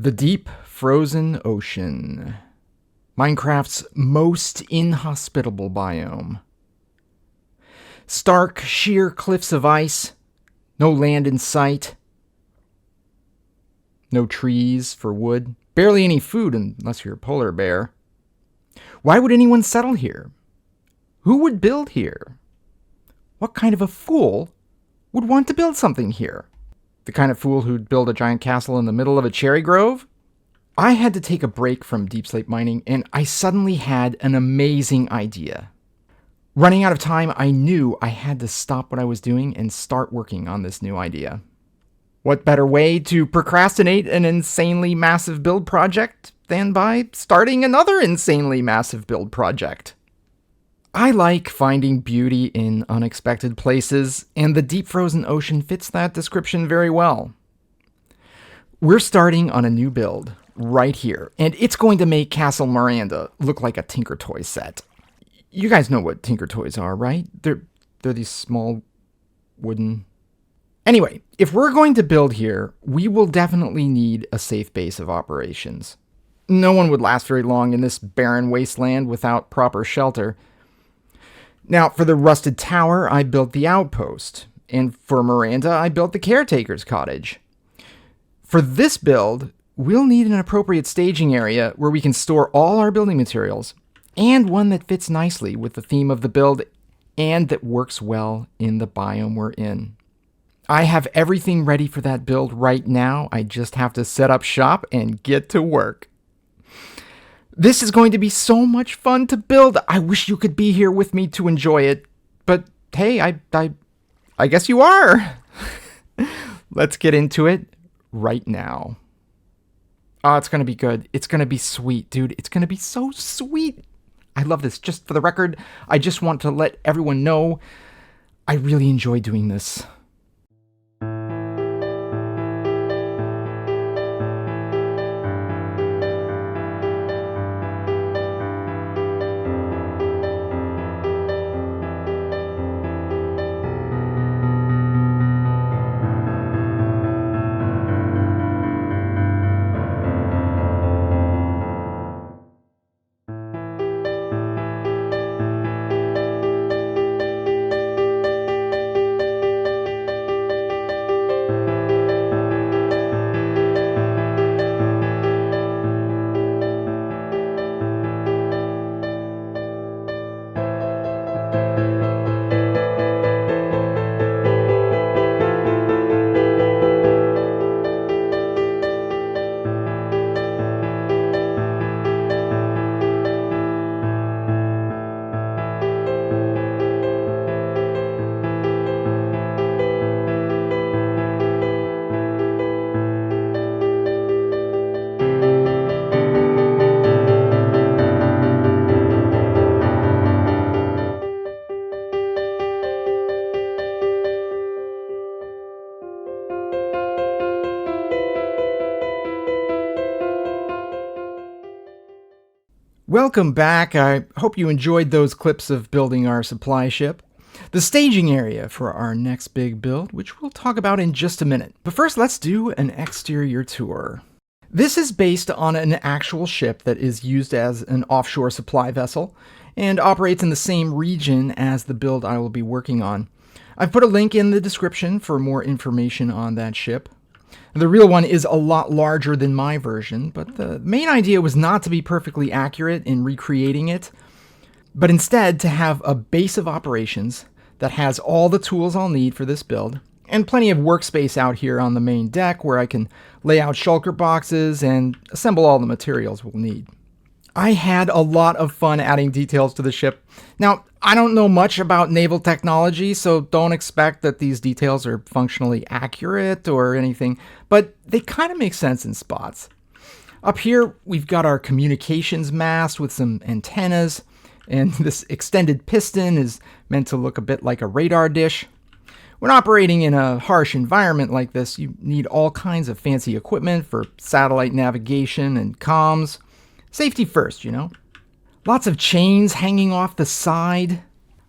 The deep, frozen ocean. Minecraft's most inhospitable biome. Stark, sheer cliffs of ice. No land in sight. No trees for wood. Barely any food unless you're a polar bear. Why would anyone settle here? Who would build here? What kind of a fool would want to build something here? The kind of fool who'd build a giant castle in the middle of a cherry grove? I had to take a break from deep slate mining, and I suddenly had an amazing idea. Running out of time, I knew I had to stop what I was doing and start working on this new idea. What better way to procrastinate an insanely massive build project than by starting another insanely massive build project? I like finding beauty in unexpected places, and the deep frozen ocean fits that description very well. We're starting on a new build right here, and it's going to make Castle Miranda look like a Tinker Toy set. You guys know what Tinker Toys are, right? They're these small wooden... Anyway, if we're going to build here, we will definitely need a safe base of operations. No one would last very long in this barren wasteland without proper shelter. Now, for the rusted tower, I built the outpost, and for Miranda, I built the caretaker's cottage. For this build, we'll need an appropriate staging area where we can store all our building materials, and one that fits nicely with the theme of the build, and that works well in the biome we're in. I have everything ready for that build right now. I just have to set up shop and get to work. This is going to be so much fun to build. I wish you could be here with me to enjoy it. But hey, I guess you are. Let's get into it right now. Oh, it's going to be good. It's going to be sweet, dude. It's going to be so sweet. I love this. Just for the record, I just want to let everyone know I really enjoy doing this. Welcome back. I hope you enjoyed those clips of building our supply ship. The staging area for our next big build, which we'll talk about in just a minute. But first, let's do an exterior tour. This is based on an actual ship that is used as an offshore supply vessel and operates in the same region as the build I will be working on. I've put a link in the description for more information on that ship. The real one is a lot larger than my version, but the main idea was not to be perfectly accurate in recreating it, but instead to have a base of operations that has all the tools I'll need for this build, and plenty of workspace out here on the main deck where I can lay out shulker boxes and assemble all the materials we'll need. I had a lot of fun adding details to the ship. Now, I don't know much about naval technology, so don't expect that these details are functionally accurate or anything, but they kind of make sense in spots. Up here, we've got our communications mast with some antennas, and this extended piston is meant to look a bit like a radar dish. When operating in a harsh environment like this, you need all kinds of fancy equipment for satellite navigation and comms. Safety first, you know. Lots of chains hanging off the side,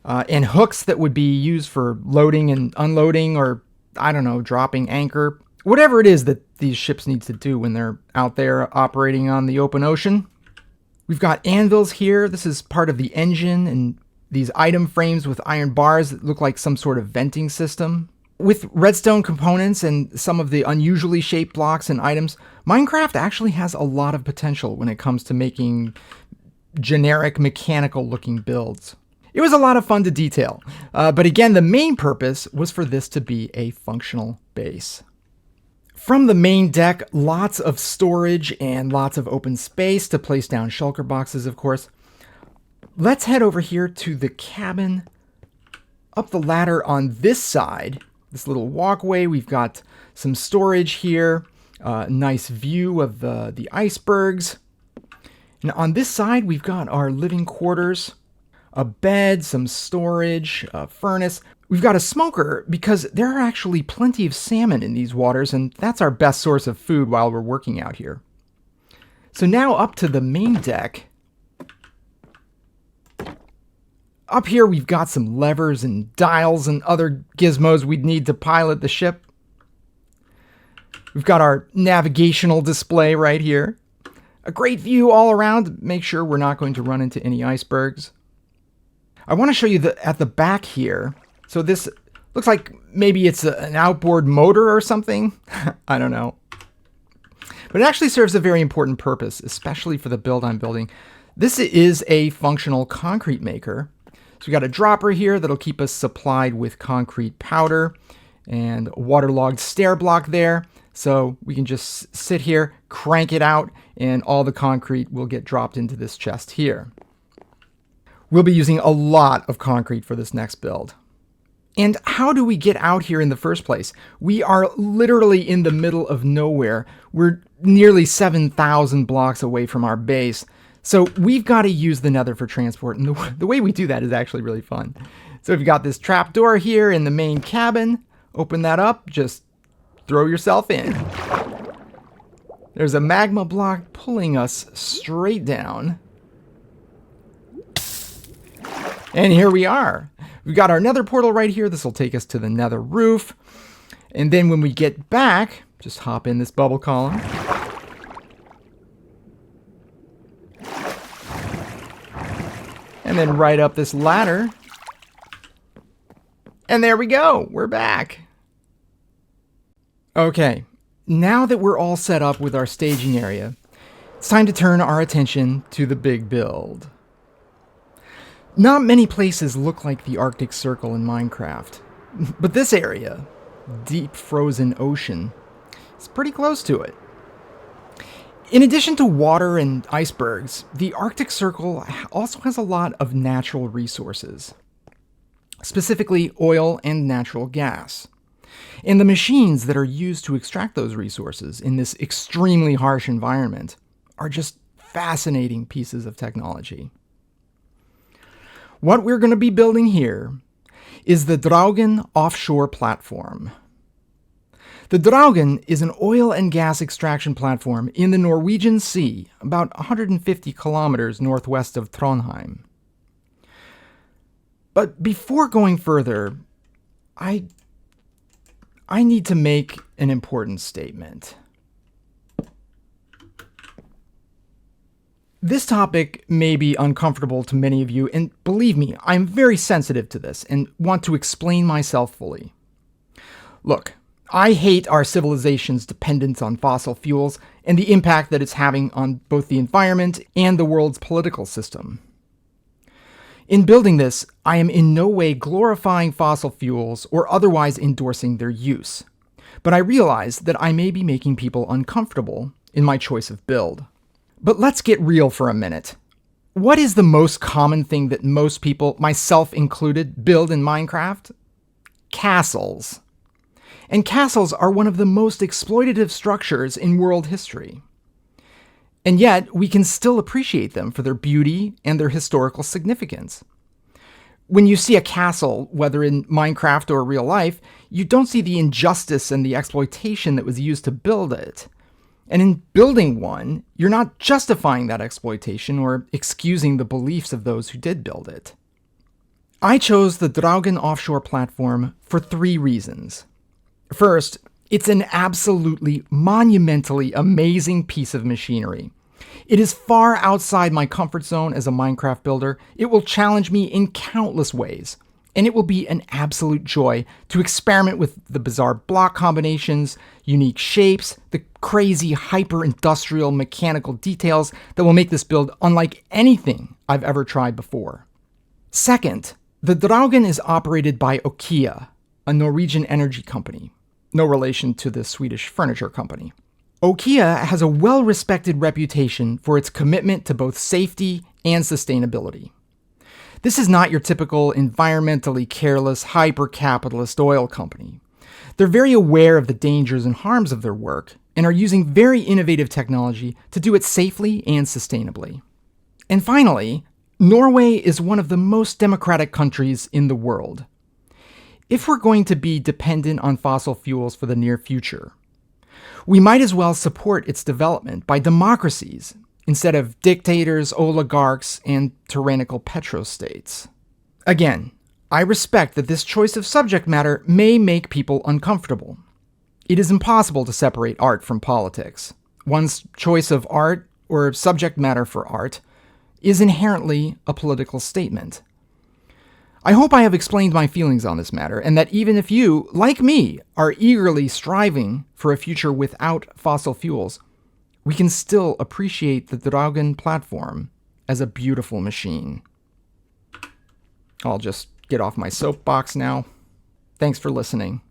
and hooks that would be used for loading and unloading, or, I don't know, dropping anchor. Whatever it is that these ships need to do when they're out there operating on the open ocean. We've got anvils here. This is part of the engine, and these item frames with iron bars that look like some sort of venting system. With redstone components and some of the unusually shaped blocks and items, Minecraft actually has a lot of potential when it comes to making generic mechanical looking builds. It was a lot of fun to detail, but again, the main purpose was for this to be a functional base. From the main deck, lots of storage and lots of open space to place down shulker boxes, of course. Let's head over here to the cabin. Up the ladder on this side, this little walkway, we've got some storage here, nice view of the icebergs. And on this side, we've got our living quarters, a bed, some storage, a furnace. We've got a smoker because there are actually plenty of salmon in these waters, and that's our best source of food while we're working out here. So now up to the main deck. Up here, we've got some levers and dials and other gizmos we'd need to pilot the ship. We've got our navigational display right here. A great view all around. Make sure we're not going to run into any icebergs. I want to show you at the back here. So this looks like maybe it's an outboard motor or something. I don't know. But it actually serves a very important purpose, especially for the build I'm building. This is a functional concrete maker. So we got a dropper here that'll keep us supplied with concrete powder and a waterlogged stair block there. So we can just sit here, crank it out, and all the concrete will get dropped into this chest here. We'll be using a lot of concrete for this next build. And how do we get out here in the first place? We are literally in the middle of nowhere. We're nearly 7,000 blocks away from our base. So we've got to use the nether for transport. And the way we do that is actually really fun. So we've got this trap door here in the main cabin. Open that up. Just throw yourself in. There's a magma block pulling us straight down. And here we are. We've got our nether portal right here. This will take us to the nether roof. And then when we get back, just hop in this bubble column. And then right up this ladder. And there we go. We're back. Okay, now that we're all set up with our staging area, it's time to turn our attention to the big build. Not many places look like the Arctic Circle in Minecraft, but this area, deep frozen ocean, is pretty close to it. In addition to water and icebergs, the Arctic Circle also has a lot of natural resources, specifically oil and natural gas. And the machines that are used to extract those resources in this extremely harsh environment are just fascinating pieces of technology. What we're going to be building here is the Draugen Offshore Platform. The Draugen is an oil and gas extraction platform in the Norwegian Sea, about 150 kilometers northwest of Trondheim. But before going further, I need to make an important statement. This topic may be uncomfortable to many of you, and believe me, I'm very sensitive to this and want to explain myself fully. Look, I hate our civilization's dependence on fossil fuels and the impact that it's having on both the environment and the world's political system. In building this, I am in no way glorifying fossil fuels or otherwise endorsing their use, but I realize that I may be making people uncomfortable in my choice of build. But let's get real for a minute. What is the most common thing that most people, myself included, build in Minecraft? Castles. And castles are one of the most exploitative structures in world history. And yet, we can still appreciate them for their beauty and their historical significance. When you see a castle, whether in Minecraft or real life, you don't see the injustice and the exploitation that was used to build it. And in building one, you're not justifying that exploitation or excusing the beliefs of those who did build it. I chose the Draugen Offshore Platform for 3 reasons. First, It's an absolutely monumentally amazing piece of machinery. It is far outside my comfort zone as a Minecraft builder. It will challenge me in countless ways, and it will be an absolute joy to experiment with the bizarre block combinations, unique shapes, the crazy hyper-industrial mechanical details that will make this build unlike anything I've ever tried before. Second, the Draugen is operated by Okea, a Norwegian energy company. No relation to the Swedish furniture company. Okea has a well-respected reputation for its commitment to both safety and sustainability. This is not your typical environmentally careless, hyper-capitalist oil company. They're very aware of the dangers and harms of their work and are using very innovative technology to do it safely and sustainably. And finally, Norway is one of the most democratic countries in the world. If we're going to be dependent on fossil fuels for the near future, we might as well support its development by democracies instead of dictators, oligarchs, and tyrannical petrostates. Again, I respect that this choice of subject matter may make people uncomfortable. It is impossible to separate art from politics. One's choice of art or subject matter for art is inherently a political statement. I hope I have explained my feelings on this matter, and that even if you, like me, are eagerly striving for a future without fossil fuels, we can still appreciate the Draugen platform as a beautiful machine. I'll just get off my soapbox now. Thanks for listening.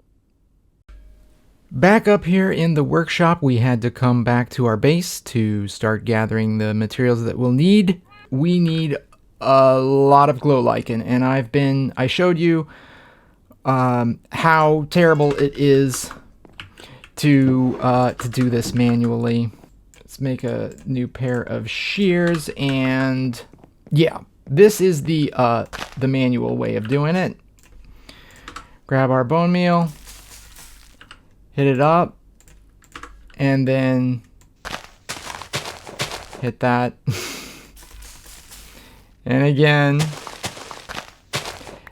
Back up here in the workshop, we had to come back to our base to start gathering the materials that we'll need. We need a lot of glow lichen, and I showed you how terrible it is to do this manually. Let's make a new pair of shears, and yeah, this is the manual way of doing it. Grab our bone meal, hit it up, and then hit that. And again,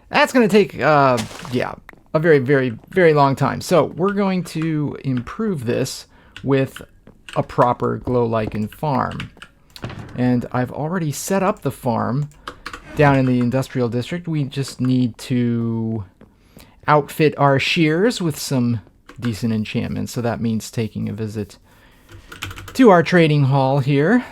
that's going to take, a very, very, very long time. So we're going to improve this with a proper glow lichen farm. And I've already set up the farm down in the industrial district. We just need to outfit our shears with some decent enchantments. So that means taking a visit to our trading hall here.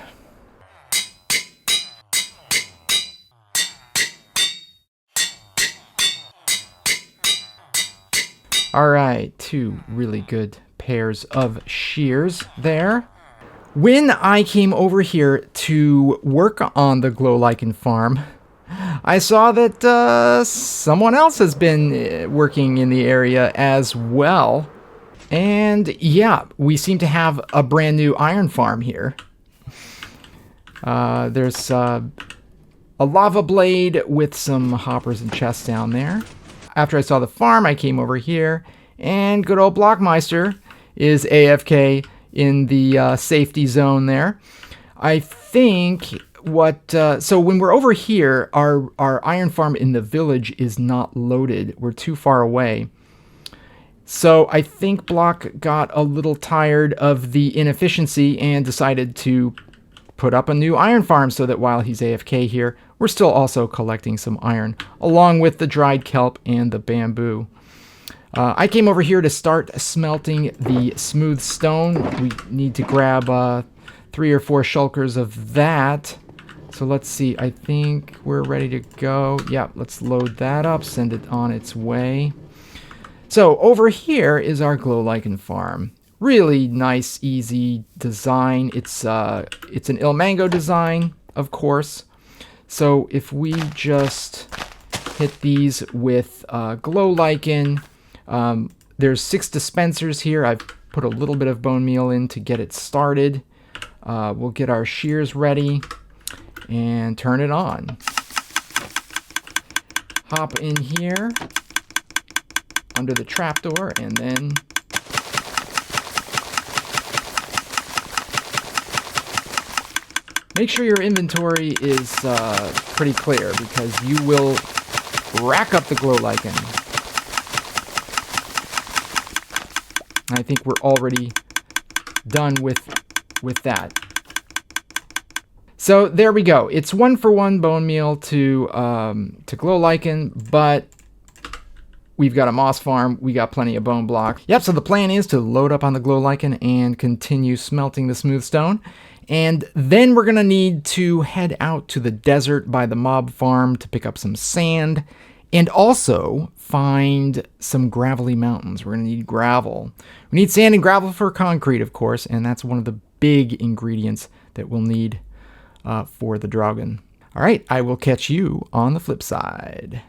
All right, 2 really good pairs of shears there. When I came over here to work on the glow lichen farm, I saw that someone else has been working in the area as well. And yeah, we seem to have a brand new iron farm here. There's a lava blade with some hoppers and chests down there. After I saw the farm, I came over here, and good old Blockmeister is AFK in the safety zone there. I think so when we're over here, our iron farm in the village is not loaded. We're too far away. So I think Block got a little tired of the inefficiency and decided to put up a new iron farm so that while he's AFK here, we're still also collecting some iron, along with the dried kelp and the bamboo. I came over here to start smelting the smooth stone. We need to grab 3 or 4 shulkers of that. So let's see, I think we're ready to go. Yeah, let's load that up, send it on its way. So over here is our glow lichen farm. Really nice, easy design. It's an Ilmango design, of course. So if we just hit these with glow lichen, there's 6 dispensers here. I've put a little bit of bone meal in to get it started. We'll get our shears ready and turn it on. Hop in here under the trapdoor and then make sure your inventory is pretty clear, because you will rack up the glow lichen. I think we're already done with that. So there we go. It's 1-for-1 bone meal to glow lichen, but we've got a moss farm. We got plenty of bone block. Yep, so the plan is to load up on the glow lichen and continue smelting the smooth stone. And then we're going to need to head out to the desert by the mob farm to pick up some sand and also find some gravelly mountains. We're going to need gravel. We need sand and gravel for concrete, of course, and that's one of the big ingredients that we'll need for the Draugen. All right, I will catch you on the flip side.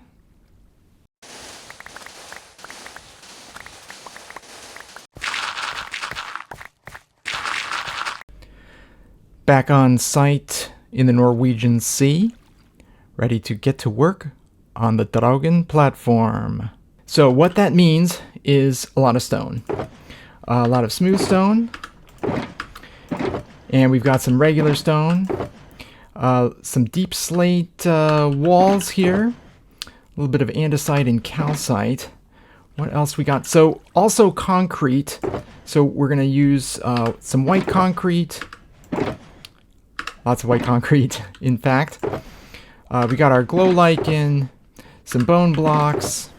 Back on site in the Norwegian Sea, ready to get to work on the Draugen platform. So what that means is a lot of stone. A lot of smooth stone. And we've got some regular stone. Some deep slate walls here. A little bit of andesite and calcite. What else we got? So also concrete. So we're going to use some white concrete. Lots of white concrete, in fact. We got our glow lichen, some bone blocks,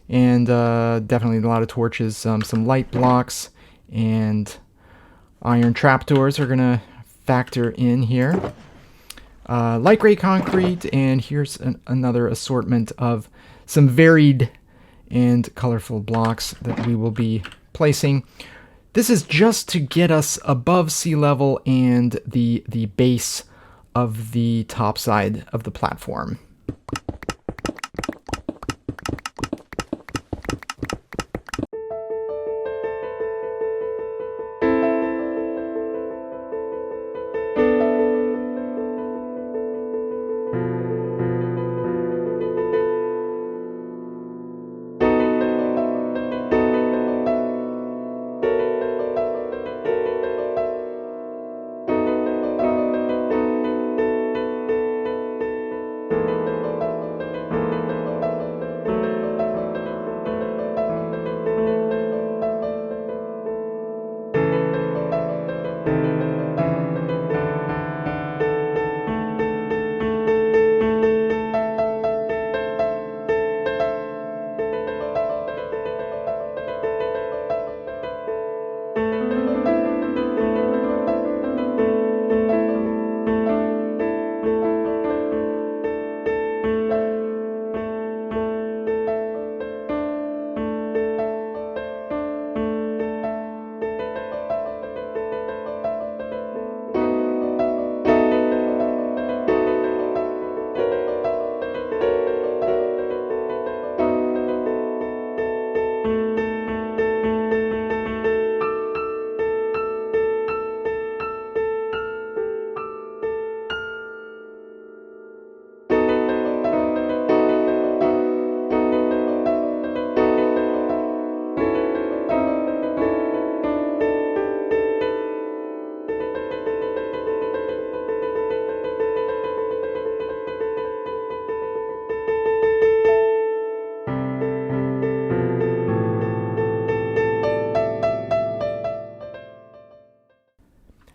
and definitely a lot of torches, some light blocks, and iron trapdoors are going to factor in here. Light gray concrete, and here's another assortment of some varied and colorful blocks that we will be placing. This is just to get us above sea level and the base of the top side of the platform.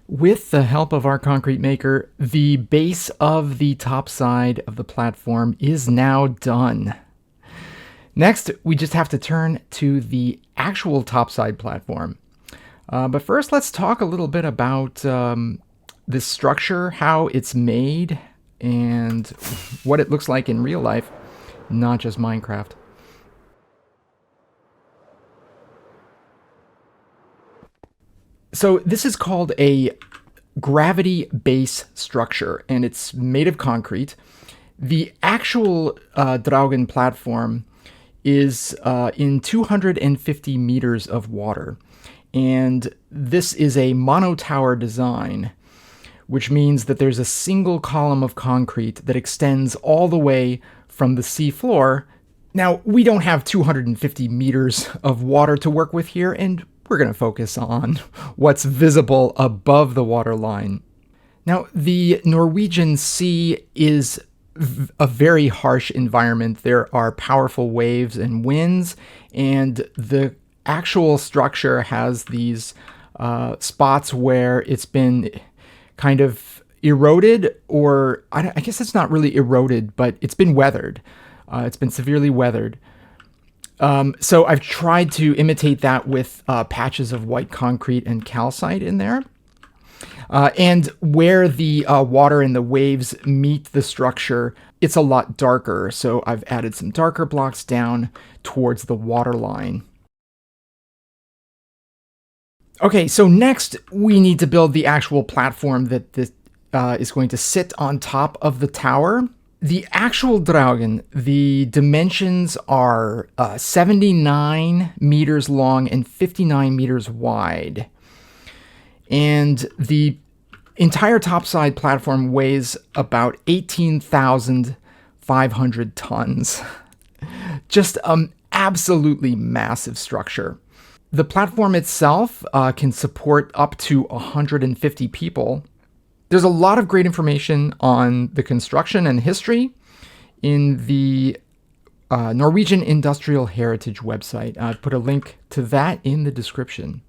With the help of our concrete maker, the base of the top side of the platform is now done. Next, we just have to turn to the actual topside platform. But first, let's talk a little bit about this structure, how it's made, and what it looks like in real life, not just Minecraft. So this is called a gravity base structure, and it's made of concrete. The actual Draugen platform is in 250 meters of water, and this is a monotower design, which means that there's a single column of concrete that extends all the way from the sea floor. Now, we don't have 250 meters of water to work with here, and we're going to focus on what's visible above the waterline. Now, the Norwegian Sea is a very harsh environment. There are powerful waves and winds, and the actual structure has these spots where it's been kind of eroded, or I guess it's not really eroded, but it's been weathered. It's been severely weathered. So I've tried to imitate that with patches of white concrete and calcite in there. And where the water and the waves meet the structure, it's a lot darker. So I've added some darker blocks down towards the water line. Okay, so next we need to build the actual platform that this is going to sit on top of the tower. The actual Draugen, the dimensions are 79 meters long and 59 meters wide. And the entire topside platform weighs about 18,500 tons. Just an absolutely massive structure. The platform itself can support up to 150 people. There's a lot of great information on the construction and history in the Norwegian Industrial Heritage website. I've put a link to that in the description.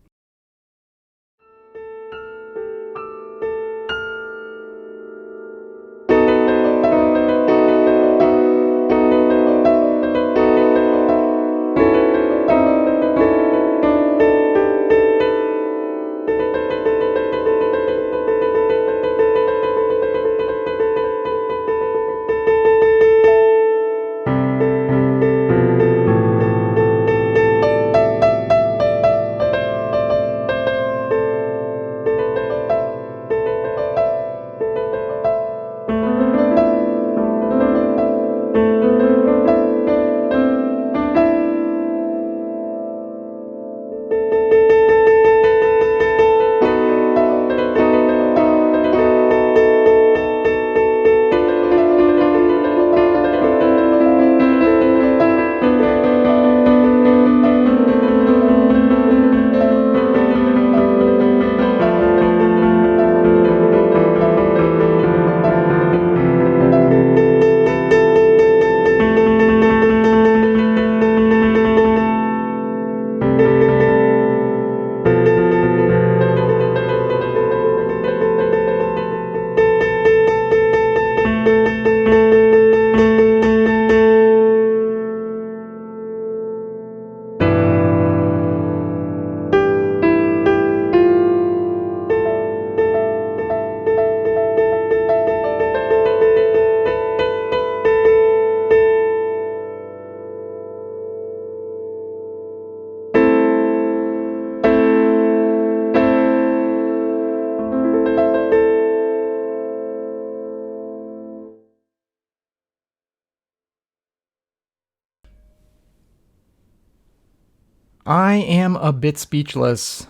I am a bit speechless.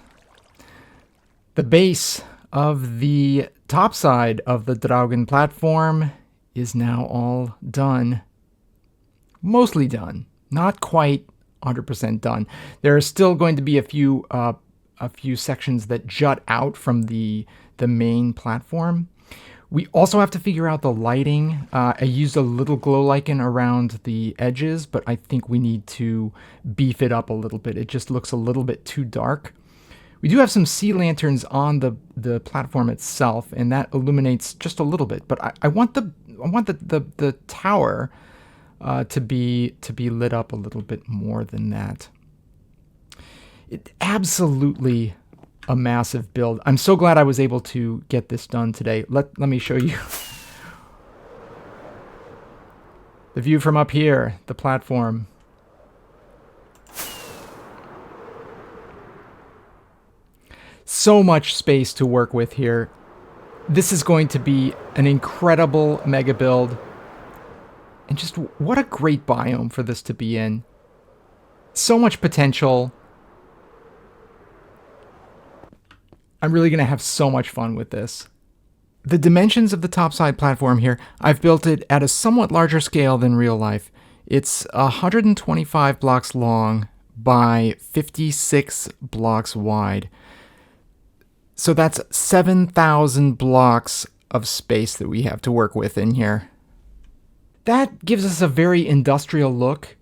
The base of the top side of the Draugen platform is now all done. Mostly done. Not quite 100% done. There are still going to be a few sections that jut out from the main platform. We also have to figure out the lighting. I used a little glow lichen around the edges, but I think we need to beef it up a little bit. It just looks a little bit too dark. We do have some sea lanterns on the platform itself, and that illuminates just a little bit. But I want the tower to be lit up a little bit more than that. It absolutely a massive build. I'm so glad I was able to get this done today. Let me show you the view from up here, the platform. So much space to work with here. This is going to be an incredible mega build. And just what a great biome for this to be in. So much potential. I'm really going to have so much fun with this. The dimensions of the topside platform here, I've built it at a somewhat larger scale than real life. It's 125 blocks long by 56 blocks wide. So that's 7,000 blocks of space that we have to work with in here. That gives us a very industrial look,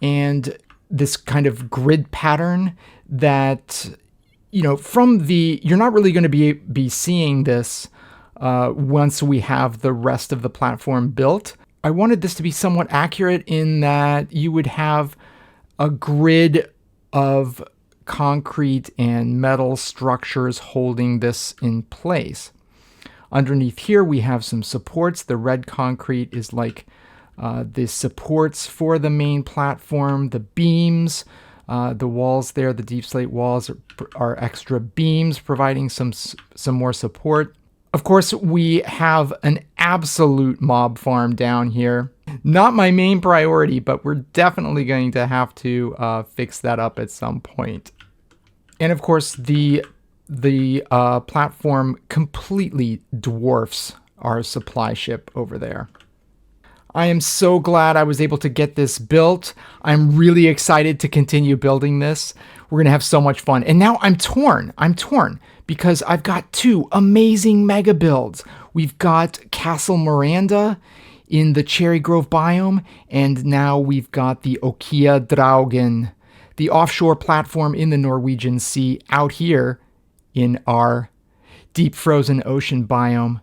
and this kind of grid pattern that, from you're not really going to be seeing this once we have the rest of the platform built. I wanted this to be somewhat accurate in that you would have a grid of concrete and metal structures holding this in place. Underneath here, we have some supports. The red concrete is like the supports for the main platform. The beams, the walls there, the deep slate walls are extra beams providing some more support. Of course, we have an absolute mob farm down here. Not my main priority, but we're definitely going to have to fix that up at some point. And of course, the platform completely dwarfs our supply ship over there. I am so glad I was able to get this built. I'm really excited to continue building this. We're going to have so much fun. And now I'm torn. Because I've got two amazing mega builds. We've got Castle Miranda in the Cherry Grove biome, and now we've got the Okea Draugen, the offshore platform in the Norwegian Sea out here in our deep frozen ocean biome.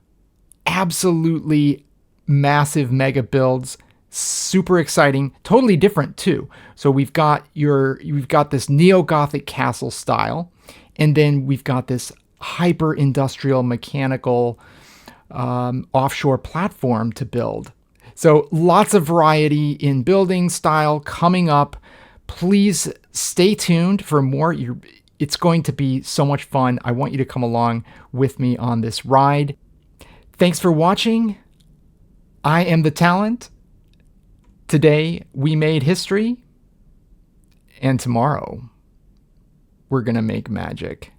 Absolutely massive mega builds, super exciting, totally different too. So we've got this neo-Gothic castle style, and then we've got this hyper-industrial mechanical offshore platform to build. So lots of variety in building style coming up. Please stay tuned for more. It's going to be so much fun. I want you to come along with me on this ride. Thanks for watching. I am the Talent. Today we made history, and tomorrow we're going to make magic.